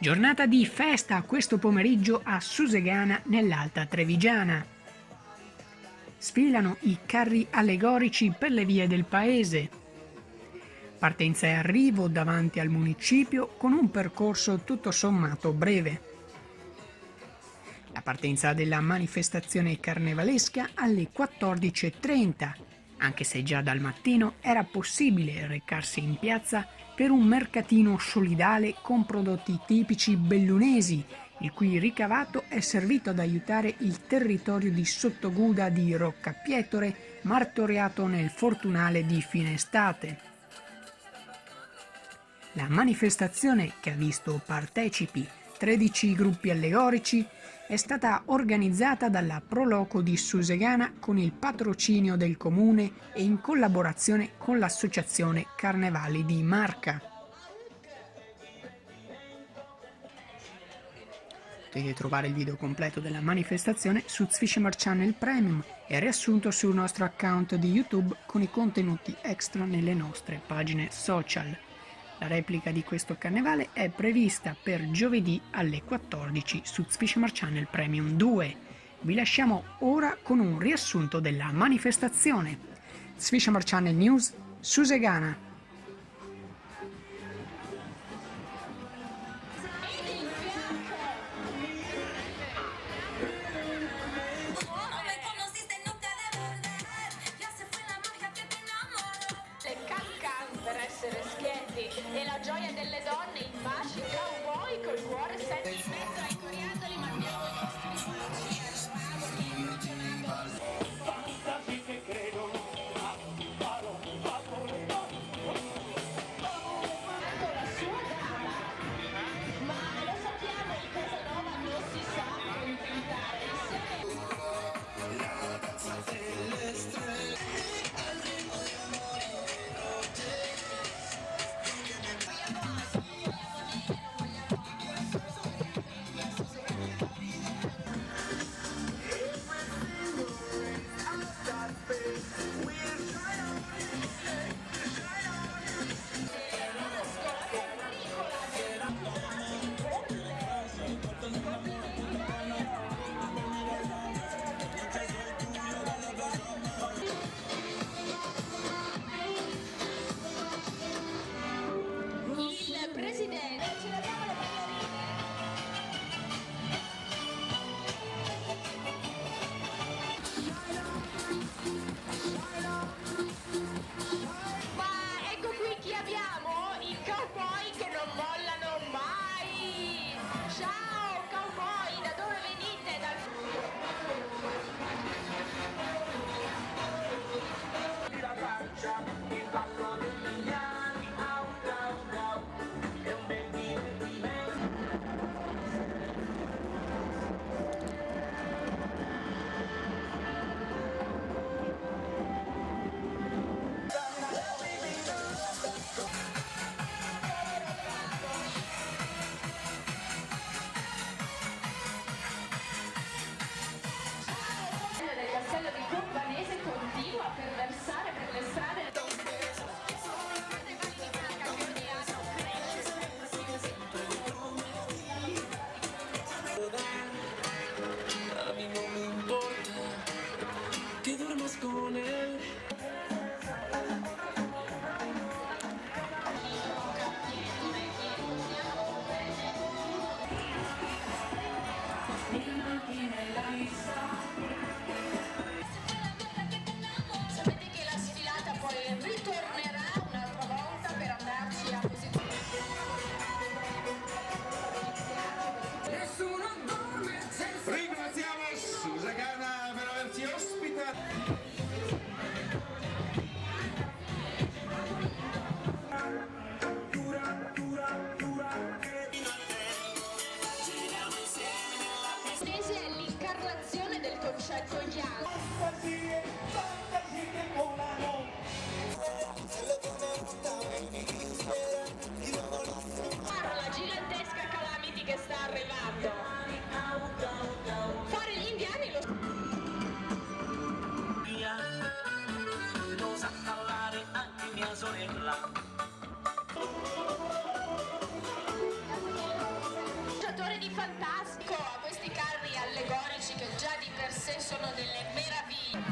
Giornata di festa questo pomeriggio a Susegana nell'Alta Trevigiana. Sfilano i carri allegorici per le vie del paese. Partenza e arrivo davanti al municipio con un percorso tutto sommato breve. La partenza della manifestazione carnevalesca alle 14:30, anche se già dal mattino era possibile recarsi in piazza per un mercatino solidale con prodotti tipici bellunesi, il cui ricavato è servito ad aiutare il territorio di Sottoguda di Roccapietore, martoriato nel fortunale di fine estate. La manifestazione, che ha visto partecipi 13 gruppi allegorici, è stata organizzata dalla Proloco di Susegana con il patrocinio del comune e in collaborazione con l'associazione Carnevali di Marca. Potete trovare il video completo della manifestazione su Zwischimer Channel Premium e riassunto sul nostro account di YouTube con i contenuti extra nelle nostre pagine social. La replica di questo carnevale è prevista per giovedì alle 14 su Zwischimer Channel Premium 2. Vi lasciamo ora con un riassunto della manifestazione. Zwischimer Channel News, Susegana. Per essere schieti e la gioia delle donne, i fasci cowboy col cuore sempre in mezzo ai coriandoli mandiamo i nostri fantasi che credono la sua dama, ma lo sappiamo in Casanova non si sa contentare il presidente. Ce l'abbiamo le ballerine. Ma ecco qui chi abbiamo, i cowboy che non mollano mai. Ciao cowboy, da dove venite? La faccia, il ballo degli indiani, au, au, au, è un bel divertimento. Del castello di Combanese continua per versare per le strade. A mí no me importa que duermas con él. Sapete che la sfilata poi ritornerà un'altra volta per andarci a posizionare. Nessuno dorme senza... Ringraziamo Susegana per averci ospitato. Tesi è l'incarnazione del concetto young. Guarda la gigantesca Calamity che sta arrivando. Fare gli indiani lo... Lo sa parlare anche mia sorella. fantastico, a questi carri allegorici che già di per sé sono delle meraviglie.